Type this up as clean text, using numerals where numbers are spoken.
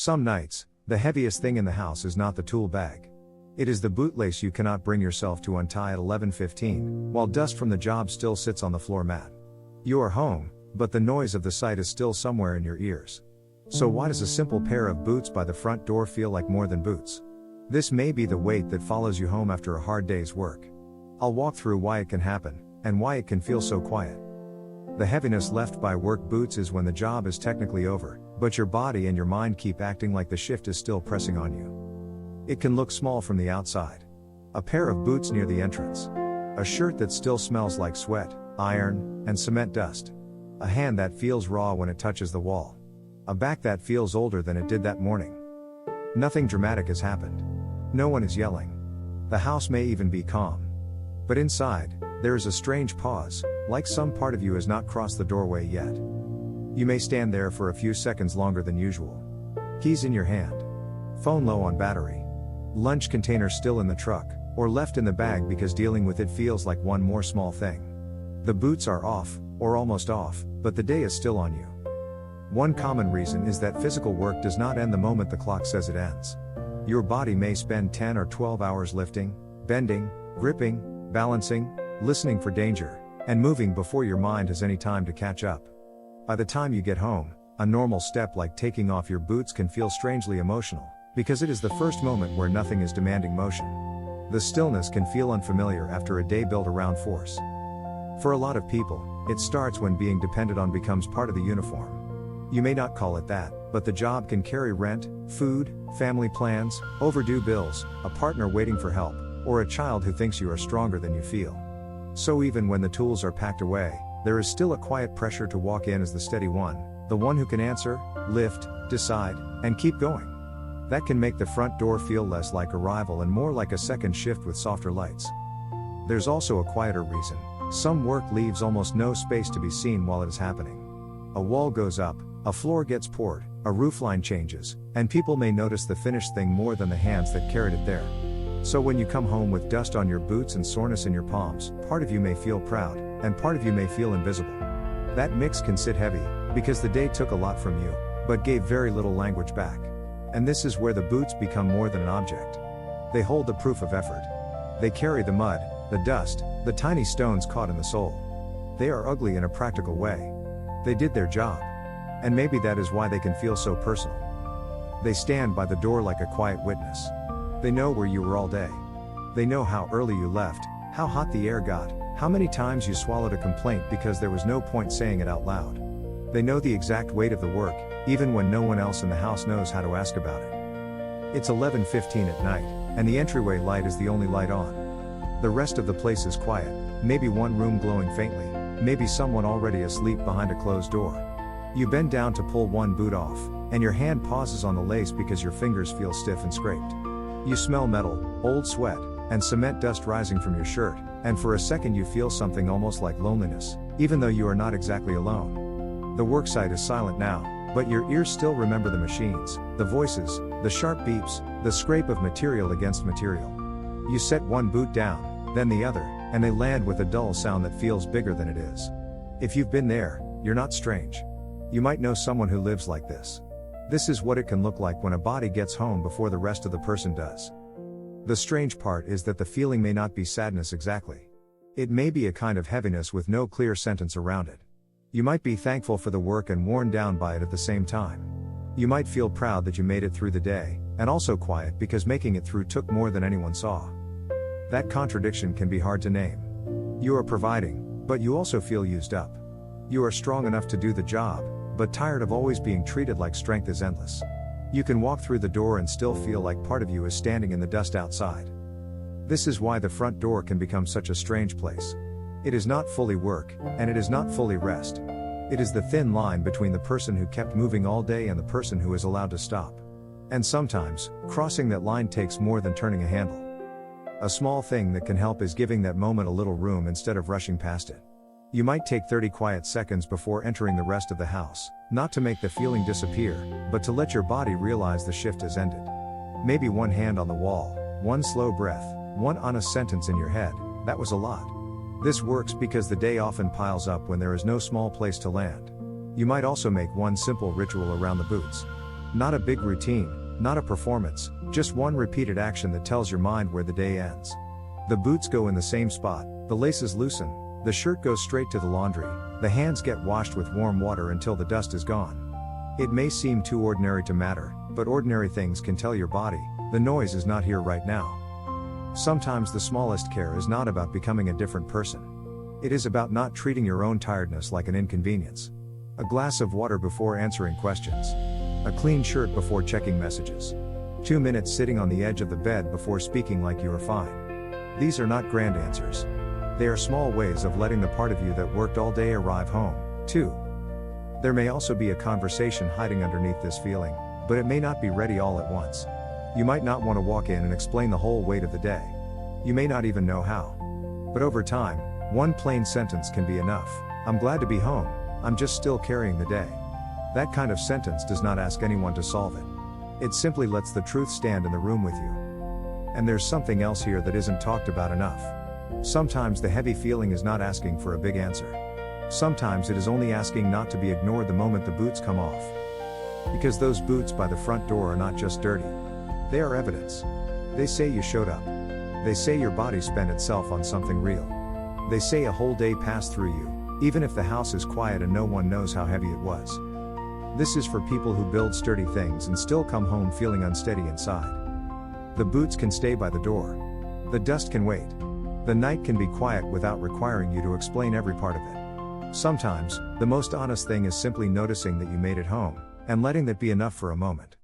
Some nights, the heaviest thing in the house is not the tool bag. It is the bootlace you cannot bring yourself to untie at 11:15, while dust from the job still sits on the floor mat. You are home, but the noise of the site is still somewhere in your ears. So why does a simple pair of boots by the front door feel like more than boots? This may be the weight that follows you home after a hard day's work. I'll walk through why it can happen, and why it can feel so quiet. The heaviness left by work boots is when the job is technically over, but your body and your mind keep acting like the shift is still pressing on you. It can look small from the outside. A pair of boots near the entrance. A shirt that still smells like sweat, iron, and cement dust. A hand that feels raw when it touches the wall. A back that feels older than it did that morning. Nothing dramatic has happened. No one is yelling. The house may even be calm. But inside, there is a strange pause, like some part of you has not crossed the doorway yet. You may stand there for a few seconds longer than usual. Keys in your hand. Phone low on battery. Lunch container still in the truck, or left in the bag because dealing with it feels like one more small thing. The boots are off, or almost off, but the day is still on you. One common reason is that physical work does not end the moment the clock says it ends. Your body may spend 10 or 12 hours lifting, bending, gripping, balancing, listening for danger, and moving before your mind has any time to catch up. By the time you get home, a normal step like taking off your boots can feel strangely emotional, because it is the first moment where nothing is demanding motion. The stillness can feel unfamiliar after a day built around force. For a lot of people, it starts when being depended on becomes part of the uniform. You may not call it that, but the job can carry rent, food, family plans, overdue bills, a partner waiting for help, or a child who thinks you are stronger than you feel. So even when the tools are packed away, there is still a quiet pressure to walk in as the steady one, the one who can answer, lift, decide, and keep going. That can make the front door feel less like arrival and more like a second shift with softer lights. There's also a quieter reason. Some work leaves almost no space to be seen while it is happening. A wall goes up, a floor gets poured, a roofline changes, and people may notice the finished thing more than the hands that carried it there. So when you come home with dust on your boots and soreness in your palms, part of you may feel proud, and part of you may feel invisible. That mix can sit heavy, because the day took a lot from you, but gave very little language back. And this is where the boots become more than an object. They hold the proof of effort. They carry the mud, the dust, the tiny stones caught in the sole. They are ugly in a practical way. They did their job. And maybe that is why they can feel so personal. They stand by the door like a quiet witness. They know where you were all day. They know how early you left, how hot the air got, how many times you swallowed a complaint because there was no point saying it out loud. They know the exact weight of the work, even when no one else in the house knows how to ask about it. It's 11:15 at night, and the entryway light is the only light on. The rest of the place is quiet, maybe one room glowing faintly, maybe someone already asleep behind a closed door. You bend down to pull one boot off, and your hand pauses on the lace because your fingers feel stiff and scraped. You smell metal, old sweat, and cement dust rising from your shirt, and for a second you feel something almost like loneliness, even though you are not exactly alone. The worksite is silent now, but your ears still remember the machines, the voices, the sharp beeps, the scrape of material against material. You set one boot down, then the other, and they land with a dull sound that feels bigger than it is. If you've been there, you're not strange. You might know someone who lives like this. This is what it can look like when a body gets home before the rest of the person does. The strange part is that the feeling may not be sadness exactly. It may be a kind of heaviness with no clear sentence around it. You might be thankful for the work and worn down by it at the same time. You might feel proud that you made it through the day, and also quiet because making it through took more than anyone saw. That contradiction can be hard to name. You are providing, but you also feel used up. You are strong enough to do the job, but tired of always being treated like strength is endless. You can walk through the door and still feel like part of you is standing in the dust outside. This is why the front door can become such a strange place. It is not fully work, and it is not fully rest. It is the thin line between the person who kept moving all day and the person who is allowed to stop. And sometimes, crossing that line takes more than turning a handle. A small thing that can help is giving that moment a little room instead of rushing past it. You might take 30 quiet seconds before entering the rest of the house, not to make the feeling disappear, but to let your body realize the shift has ended. Maybe one hand on the wall, one slow breath, one honest sentence in your head, that was a lot. This works because the day often piles up when there is no small place to land. You might also make one simple ritual around the boots. Not a big routine, not a performance, just one repeated action that tells your mind where the day ends. The boots go in the same spot, the laces loosen, the shirt goes straight to the laundry, the hands get washed with warm water until the dust is gone. It may seem too ordinary to matter, but ordinary things can tell your body, the noise is not here right now. Sometimes the smallest care is not about becoming a different person. It is about not treating your own tiredness like an inconvenience. A glass of water before answering questions. A clean shirt before checking messages. 2 minutes sitting on the edge of the bed before speaking like you are fine. These are not grand answers. They are small ways of letting the part of you that worked all day arrive home, too. There may also be a conversation hiding underneath this feeling, but it may not be ready all at once. You might not want to walk in and explain the whole weight of the day. You may not even know how. But over time, one plain sentence can be enough. I'm glad to be home, I'm just still carrying the day. That kind of sentence does not ask anyone to solve it. It simply lets the truth stand in the room with you. And there's something else here that isn't talked about enough. Sometimes the heavy feeling is not asking for a big answer. Sometimes it is only asking not to be ignored the moment the boots come off. Because those boots by the front door are not just dirty. They are evidence. They say you showed up. They say your body spent itself on something real. They say a whole day passed through you, even if the house is quiet and no one knows how heavy it was. This is for people who build sturdy things and still come home feeling unsteady inside. The boots can stay by the door. The dust can wait. The night can be quiet without requiring you to explain every part of it. Sometimes, the most honest thing is simply noticing that you made it home, and letting that be enough for a moment.